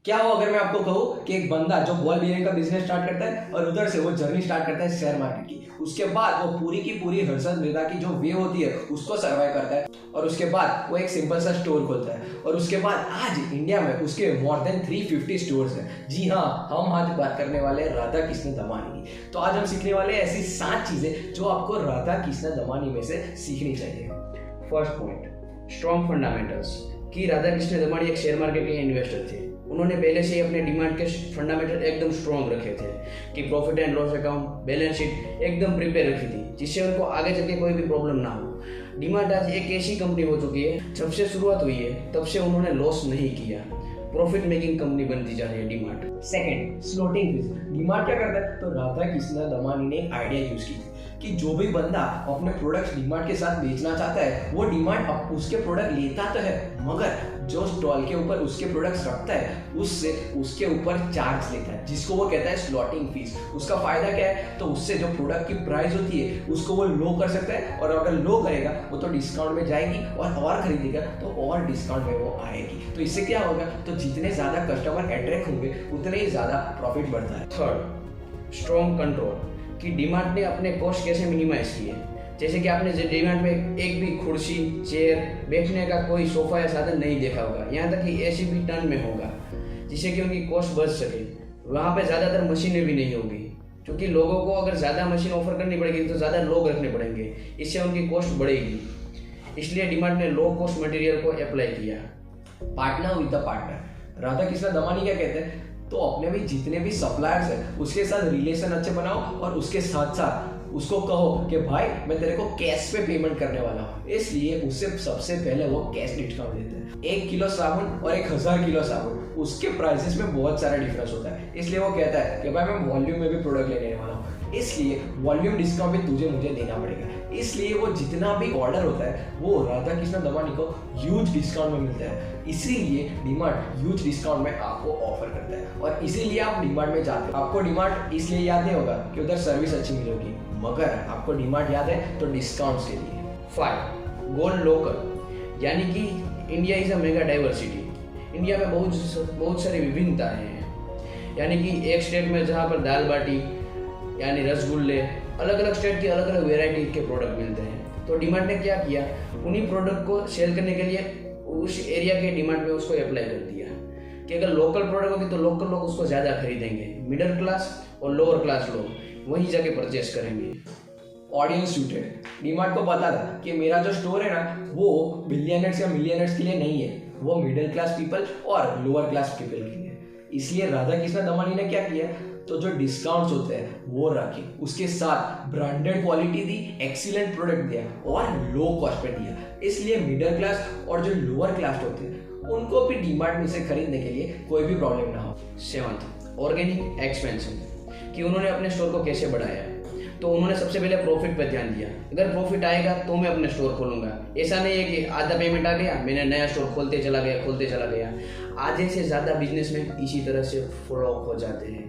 क्या हो अगर मैं आपको कहूँ कि एक बंदा जो बॉल बीयरिंग का बिजनेस स्टार्ट करता है और उधर से वो जर्नी स्टार्ट करता है शेयर मार्केट की, उसके बाद वो पूरी की पूरी हर्षद मेहता की जो वे होती है उसको सर्वाइव करता है और उसके बाद वो एक सिंपल सा स्टोर खोलता है और उसके बाद आज इंडिया में उसके मोर देन 350 स्टोर्स हैं। जी हाँ, हम आज बात करने वाले हैं राधा कृष्ण दमानी की। तो आज हम सीखने वाले हैं ऐसी 7 चीजें जो आपको राधा कृष्ण दमानी में से सीखनी चाहिए। First point, strong fundamentals. कि राधा कृष्ण दमानी एक शेयर मार्केट के इन्वेस्टर थे। उन्होंने पहले से ही अपने डिमांड के फंडामेंटल एकदम स्ट्रॉन्ग रखे थे कि profit and loss account, balance sheet एकदम प्रिपेयर रखी थी जिससे उनको आगे चल के कोई भी प्रॉब्लम ना हो। डिमांड आज एक ऐसी कंपनी हो चुकी है, जब से शुरुआत हुई है तब से उन्होंने लॉस नहीं किया। प्रॉफिट मेकिंग कंपनी बनती जा रही है demand. Second, floating business. Demand क्या करता है? तो राधा कृष्ण दमानी ने एक आइडिया यूज की कि जो भी बंदा अपने प्रोडक्ट डिमांड के साथ बेचना चाहता है वो डिमांड उसके प्रोडक्ट लेता तो है, मगर जो स्टॉल के ऊपर उसके प्रोडक्ट्स रखता है उससे उसके ऊपर चार्ज लेता है, जिसको वो कहता है स्लॉटिंग फीस। उसका फायदा क्या है? तो उससे जो प्रोडक्ट की प्राइस होती है उसको वो लो कर सकता है और अगर लो करेगा वो तो डिस्काउंट में जाएगी और खरीदेगा तो और डिस्काउंट में वो आएगी। तो इससे क्या होगा? तो जितने ज्यादा कस्टमर अट्रैक्ट होंगे उतने ही ज्यादा प्रॉफिट बढ़ता है। Third, strong control. कि डिमांड ने अपने कॉस्ट कैसे मिनिमाइज किए। जैसे कि आपने डिमांड में एक भी कुर्सी, चेयर, बैठने का कोई सोफा या साधन नहीं देखा होगा, यहाँ तक कि एसी भी टन में होगा जिससे कि उनकी कॉस्ट बच सके। वहाँ पे ज़्यादातर मशीनें भी नहीं होगी क्योंकि लोगों को अगर ज़्यादा मशीन ऑफर करनी पड़ेगी तो ज़्यादा लोग रखने पड़ेंगे, इससे उनकी कॉस्ट बढ़ेगी। इसलिए डिमांड ने लो कॉस्ट मटेरियल को अप्लाई किया। Partner with the partner. Radha Krishna Damani क्या कहते हैं? तो अपने भी जितने भी सप्लायर्स हैं उसके साथ रिलेशन अच्छे बनाओ और उसके साथ साथ उसको कहो कि भाई मैं तेरे को कैश पे पेमेंट करने वाला हूँ, इसलिए उससे सबसे पहले वो कैश डिस्काउंट देते हैं। 1 किलो साबुन और 1000 किलो साबुन, उसके प्राइसेस में बहुत सारा डिफरेंस होता है, इसलिए वो कहता है कि भाई मैं वॉल्यूम में भी प्रोडक्ट लेने वाला हूँ, इसलिए वॉल्यूम डिस्काउंट भी तुझे मुझे देना पड़ेगा। इसलिए वो जितना भी ऑर्डर होता है वो राधा कृष्ण दमानी को ह्यूज डिस्काउंट में मिलता है, इसीलिए डिमांड ह्यूज डिस्काउंट में आपको ऑफर करता है और इसीलिए आप डिमांड में जाते हो। आपको डिमांड इसलिए याद नहीं होगा कि उधर सर्विस अच्छी मिलेगी, मगर आपको डिमांड याद है तो डिस्काउंट्स के लिए। 5, गोल्ड लोकल। यानी कि India is a mega diversity. India में बहुत सारी विभिन्नताएं हैं। यानी कि एक स्टेट में जहाँ पर दाल बाटी यानी रसगुल्ले, अलग अलग स्टेट की अलग अलग वेराइटी के प्रोडक्ट मिलते हैं। तो डिमांड ने क्या किया, उन्हीं प्रोडक्ट को सेल करने के लिए उस एरिया के डिमांड में उसको अप्लाई कर दिया कि अगर लोकल प्रोडक्ट होगी तो लोकल लोग उसको ज़्यादा खरीदेंगे, मिडिल क्लास और लोअर क्लास लोग वहीं जाके परचेस करेंगे। Audience suited. डिमांड को पता था कि मेरा जो स्टोर है ना वो बिलियनर्स या मिलियनर्स के लिए नहीं है, वो मिडिल क्लास पीपल और लोअर क्लास पीपल के लिए। इसलिए राधा कृष्ण दमानी ने क्या किया, तो जो डिस्काउंट्स होते हैं वो रखे, उसके साथ ब्रांडेड क्वालिटी दी, एक्सीलेंट प्रोडक्ट दिया और लो कॉस्ट पे दिया। इसलिए मिडिल क्लास और जो लोअर क्लास होते हैं उनको भी डिमांड में से खरीदने के लिए कोई भी प्रॉब्लम ना हो। 7, ऑर्गेनिक एक्सपेंशन। कि उन्होंने अपने स्टोर को कैसे बढ़ाया। तो उन्होंने सबसे पहले प्रॉफिट पर ध्यान दिया। अगर प्रॉफिट आएगा तो मैं अपने स्टोर खोलूंगा। ऐसा नहीं है कि आधा पेमेंट आ गया मैंने नया स्टोर खोलते चला गया। आधे से ज़्यादा बिजनेसमैन इसी तरह से फ्लॉप हो जाते हैं।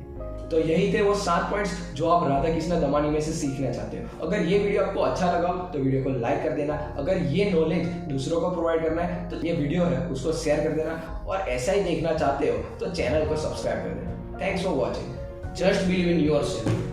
तो यही थे वो 7 पॉइंट्स जो आप राधा कृष्ण दमानी में से सीखना चाहते हो। अगर ये वीडियो आपको अच्छा लगा तो वीडियो को लाइक कर देना। अगर ये नॉलेज दूसरों को प्रोवाइड करना है तो ये वीडियो है उसको शेयर कर देना और ऐसा ही देखना चाहते हो तो चैनल को सब्सक्राइब कर देना। Thanks for watching. Just believe in yourself.